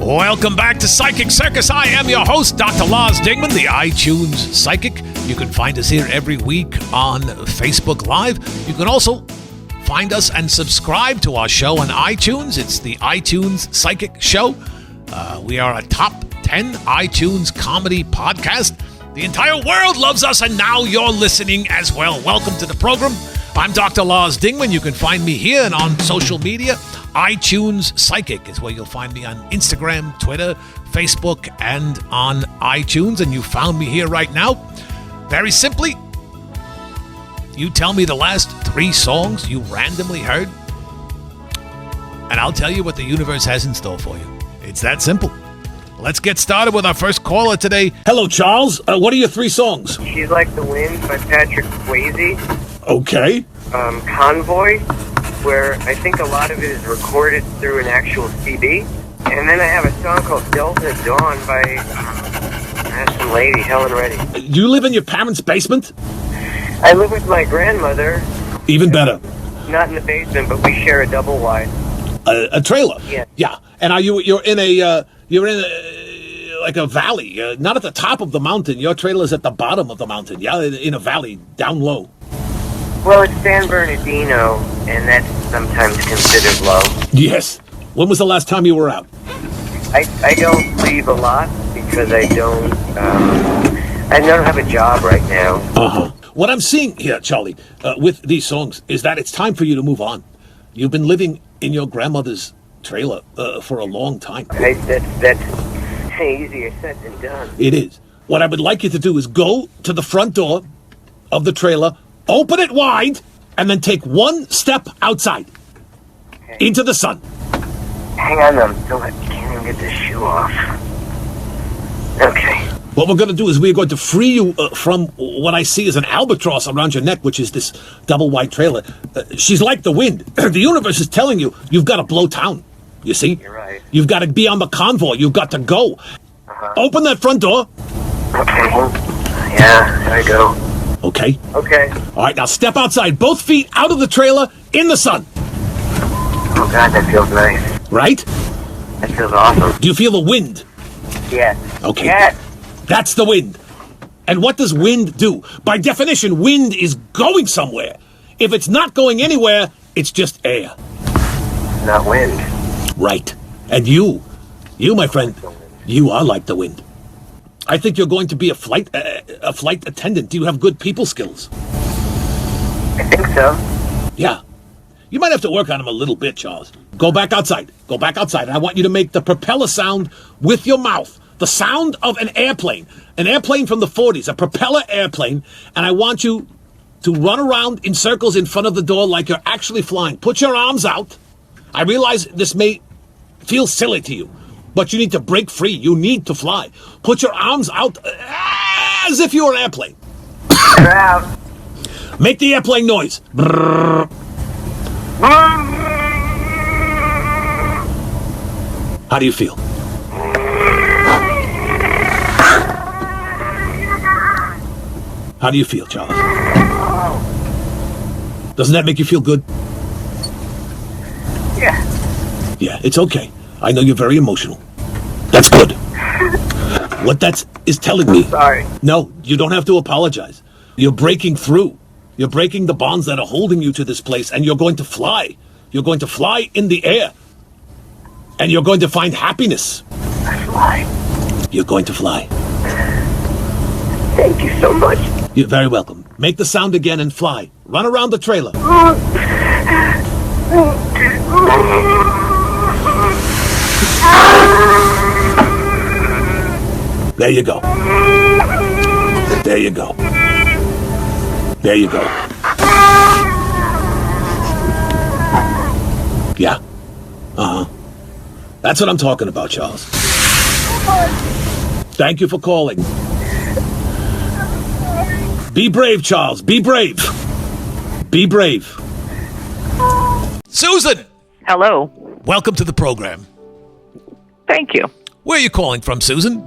Welcome back to Psychic Circus. I am your host, Dr. Lars Dingman, the iTunes Psychic. You can find us here every week on Facebook Live. You can also find us and subscribe to our show on iTunes. It's the iTunes Psychic Show. We are a top 10 iTunes comedy podcast. The entire world loves us, and now you're listening as well. Welcome to the program. I'm Dr. Lars Dingman. You can find me here and on social media. iTunes Psychic is where you'll find me on Instagram, Twitter, Facebook, and on iTunes. And you found me here right now. Very simply, you tell me the last 3 songs you randomly heard, and I'll tell you what the universe has in store for you. It's that simple. Let's get started with our first caller today. Hello, Charles. What are your 3 songs? She's Like the Wind by Patrick Swayze. Okay. Convoy, where I think a lot of it is recorded through an actual CD. And then I have a song called Delta Dawn by some lady, Helen Reddy. You live in your parents' basement? I live with my grandmother. Even better. Not in the basement, but we share a double wide. A trailer? Yeah. Yeah. And you're in a like a valley, not at the top of the mountain. Your trailer's at the bottom of the mountain, yeah, in a valley, down low. Well, it's San Bernadino, and that's sometimes considered low. Yes. When was the last time you were out? I don't leave a lot because I don't have a job right now. Uh-huh. What I'm seeing here, Charlie, with these songs, is that it's time for you to move on. You've been living in your grandmother's trailer for a long time. That's easier said than done. It is. What I would like you to do is go to the front door of the trailer, open it wide, and then take 1 step outside. Okay. Into the sun. Hang on, I can't even get this shoe off. Okay. What we're going to do is we're going to free you from what I see as an albatross around your neck, which is this double-wide trailer. She's like the wind. The universe is telling you, you've got to blow town. You see? You're right. You've got to be on the convoy. You've got to go. Uh-huh. Open that front door. Okay. Yeah, there I go. Okay? Okay. All right, now step outside. Both feet out of the trailer in the sun. Oh, God, that feels nice. Right? That feels awesome. Do you feel the wind? Yes. Okay. Yes. That's the wind. And what does wind do? By definition, wind is going somewhere. If it's not going anywhere, it's just air. Not wind. Right. And you, my friend, you are like the wind. I think you're going to be a flight attendant. Do you have good people skills? I think so. Yeah. You might have to work on them a little bit, Charles. Go back outside. Go back outside. I want you to make the propeller sound with your mouth. The sound of an airplane from the 40s, a propeller airplane, and I want you to run around in circles in front of the door like you're actually flying. Put your arms out. I realize this may feel silly to you, but you need to break free. You need to fly. Put your arms out as if you were an airplane. Crap. Make the airplane noise. How do you feel? How do you feel, Charles? Doesn't that make you feel good? Yeah. Yeah, it's okay. I know you're very emotional. That's good. What that is telling me... Sorry. No, you don't have to apologize. You're breaking through. You're breaking the bonds that are holding you to this place, and you're going to fly. You're going to fly in the air. And you're going to find happiness. Fly. You're going to fly. Thank you so much. You're very welcome. Make the sound again and fly. Run around the trailer. There you go. There you go. There you go. Yeah. Uh-huh. That's what I'm talking about, Charles. Thank you for calling. Be brave, Charles. Be brave. Be brave. Susan! Hello. Welcome to the program. Thank you. Where are you calling from, Susan?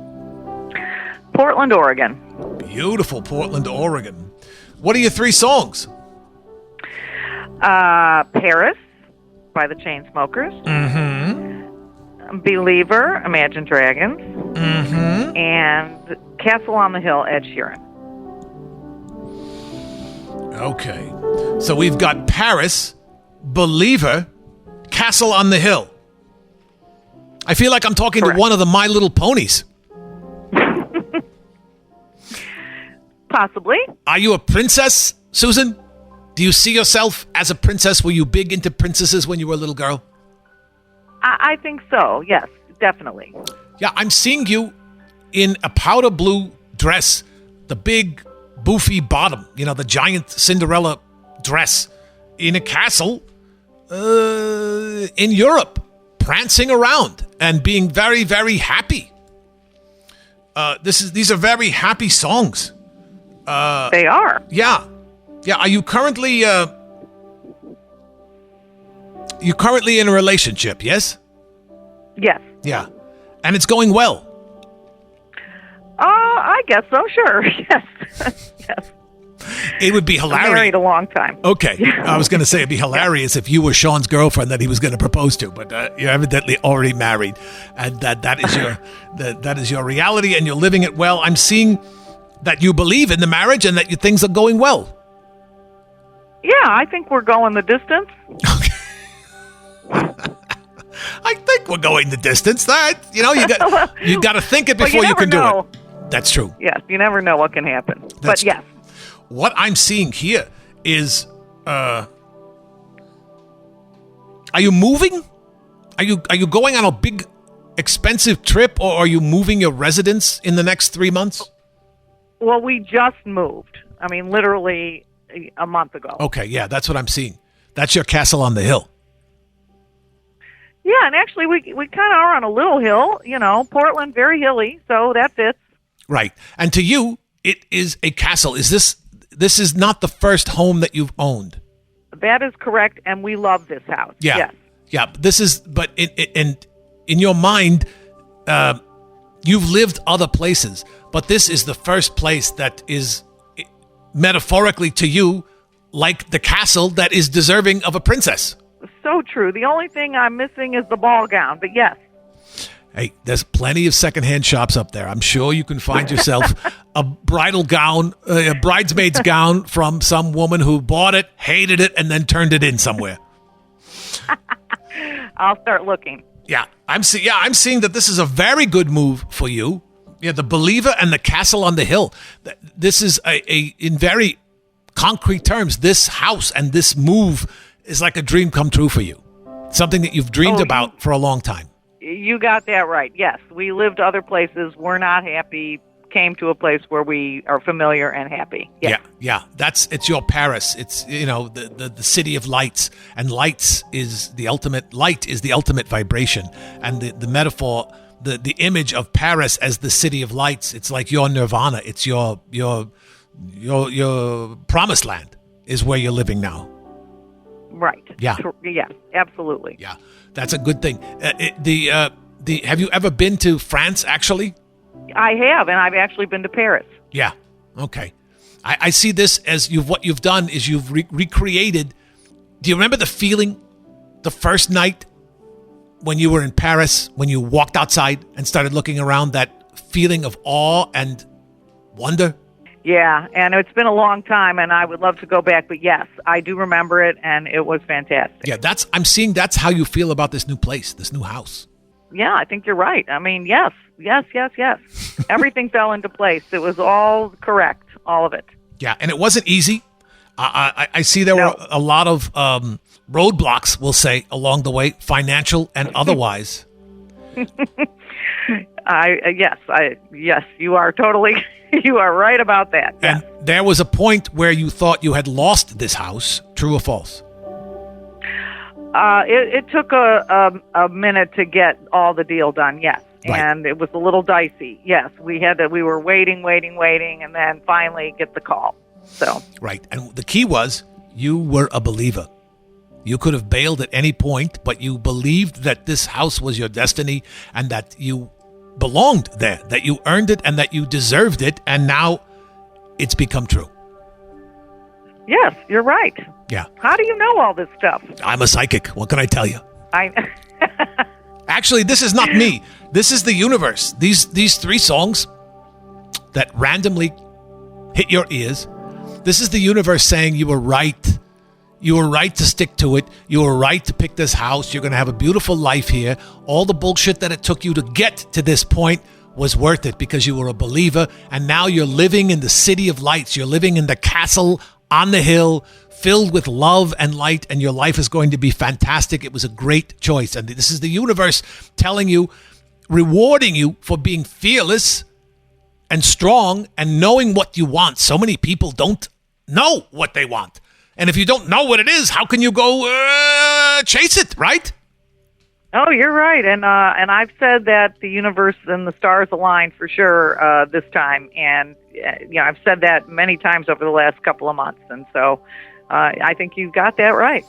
Portland, Oregon. Beautiful Portland, Oregon. What are your 3 songs? Paris by the Chainsmokers. Mm-hmm. Believer, Imagine Dragons. Mm-hmm. And Castle on the Hill, Ed Sheeran. Okay. So we've got Paris, Believer, Castle on the Hill. I feel like I'm talking Correct. to one of the My Little Ponies. Possibly. Are you a princess, Susan? Do you see yourself as a princess? Were you big into princesses when you were a little girl? I think so, yes, definitely. Yeah, I'm seeing you in a powder blue dress, the big boofy bottom, the giant Cinderella dress in a castle in Europe, prancing around and being very, very happy. These are very happy songs. They are. Yeah. Are you currently in a relationship? Yes. Yes. Yeah, and it's going well. I guess so, sure. Yes. Yes. It would be hilarious. I'm married a long time. Okay, I was going to say it'd be hilarious if you were Sean's girlfriend that he was going to propose to, but you're evidently already married, and that is your that is your reality, and you're living it well. I'm seeing that you believe in the marriage and that things are going well. Yeah, I think we're going the distance. Okay. I think we're going the distance. You got to think it before you can do it. That's true. Yes, you never know what can happen. But yes. What I'm seeing here is, are you moving? Are you going on a big, expensive trip, or are you moving your residence in the next 3 months? Well, we just moved. I mean, literally a month ago. Okay, yeah, that's what I'm seeing. That's your castle on the hill. Yeah, and actually we kind of are on a little hill, Portland, very hilly, so that fits. Right. And to you, it is a castle. This is not the first home that you've owned. That is correct, and we love this house. Yeah. Yes. Yeah, but in your mind, you've lived other places, but this is the first place that is metaphorically to you like the castle that is deserving of a princess. So true. The only thing I'm missing is the ball gown, but yes. Hey, there's plenty of secondhand shops up there. I'm sure you can find yourself a bridal gown, a bridesmaid's gown from some woman who bought it, hated it, and then turned it in somewhere. I'll start looking. Yeah, I'm seeing that this is a very good move for you. Yeah, the Believer and the Castle on the Hill. This is in very concrete terms, this house and this move is like a dream come true for you. Something that you've dreamed about for a long time. You got that right. Yes, we lived other places. We're not happy. Came to a place where we are familiar and happy. Yeah. It's your Paris. It's the city of lights, and light is the ultimate vibration, and the metaphor, the image of Paris as the city of lights. It's like your nirvana. It's your promised land is where you're living now. Right. Yeah. Yes, absolutely. Yeah, that's a good thing. Have you ever been to France, actually? I have, and I've actually been to Paris. Yeah. Okay. I see this as what you've done is you've recreated. Do you remember the feeling the first night when you were in Paris, when you walked outside and started looking around, that feeling of awe and wonder? Yeah, and it's been a long time, and I would love to go back, but yes, I do remember it, and it was fantastic. Yeah, I'm seeing that's how you feel about this new place, this new house. Yeah, I think you're right. I mean, yes. Everything fell into place. It was all correct, all of it. Yeah, and it wasn't easy. I see there were a lot of roadblocks, we'll say, along the way, financial and otherwise. Yes, you are totally... You are right about that. And there was a point where you thought you had lost this house. True or false? It took a minute to get all the deal done. Yes, right. And it was a little dicey. Yes, we were waiting, and then finally get the call. So right, and the key was you were a believer. You could have bailed at any point, but you believed that this house was your destiny and that you belonged there, that you earned it and that you deserved it, and now it's become true. Yes, you're right. Yeah. How do you know all this stuff? I'm a psychic. What can I tell you? Actually, this is not me. This is the universe. These 3 songs that randomly hit your ears. This is the universe saying you were right. You were right to stick to it. You were right to pick this house. You're going to have a beautiful life here. All the bullshit that it took you to get to this point was worth it because you were a believer. And now you're living in the city of lights. You're living in the castle on the hill, filled with love and light, and your life is going to be fantastic. It was a great choice. And this is the universe telling you, rewarding you for being fearless and strong and knowing what you want. So many people don't know what they want. And if you don't know what it is, how can you go chase it, right? Oh, you're right. And I've said that the universe and the stars align for sure this time. And, I've said that many times over the last couple of months. And so I think you got that right.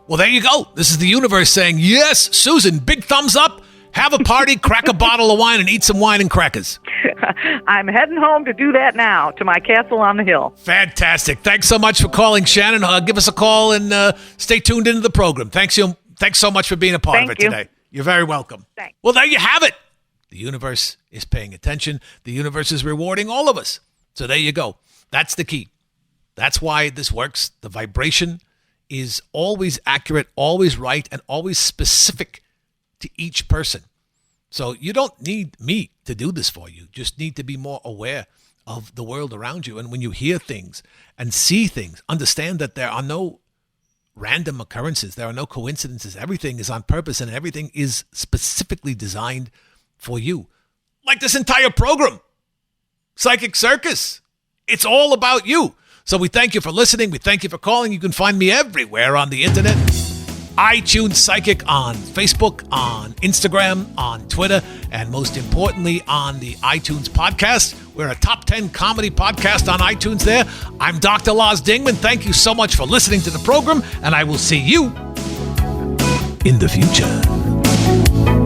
Well, there you go. This is the universe saying, yes, Susan, big thumbs up. Have a party, crack a bottle of wine, and eat some wine and crackers. I'm heading home to do that now, to my castle on the hill. Fantastic. Thanks so much for calling, Shannon. Give us a call and stay tuned into the program. Thanks so much for being a part of it today. You're very welcome. Thanks. Well, there you have it. The universe is paying attention. The universe is rewarding all of us. So there you go. That's the key. That's why this works. The vibration is always accurate, always right, and always specific to each person. So you don't need me to do this for you. Just need to be more aware of the world around you. And when you hear things and see things, understand that there are no random occurrences. There are no coincidences. Everything is on purpose and everything is specifically designed for you. Like this entire program, Psychic Circus. It's all about you. So we thank you for listening. We thank you for calling. You can find me everywhere on the internet. iTunes Psychic on Facebook, on Instagram, on Twitter, and most importantly, on the iTunes podcast. We're a top 10 comedy podcast on iTunes there. I'm Dr. Lars Dingman. Thank you so much for listening to the program, and I will see you in the future.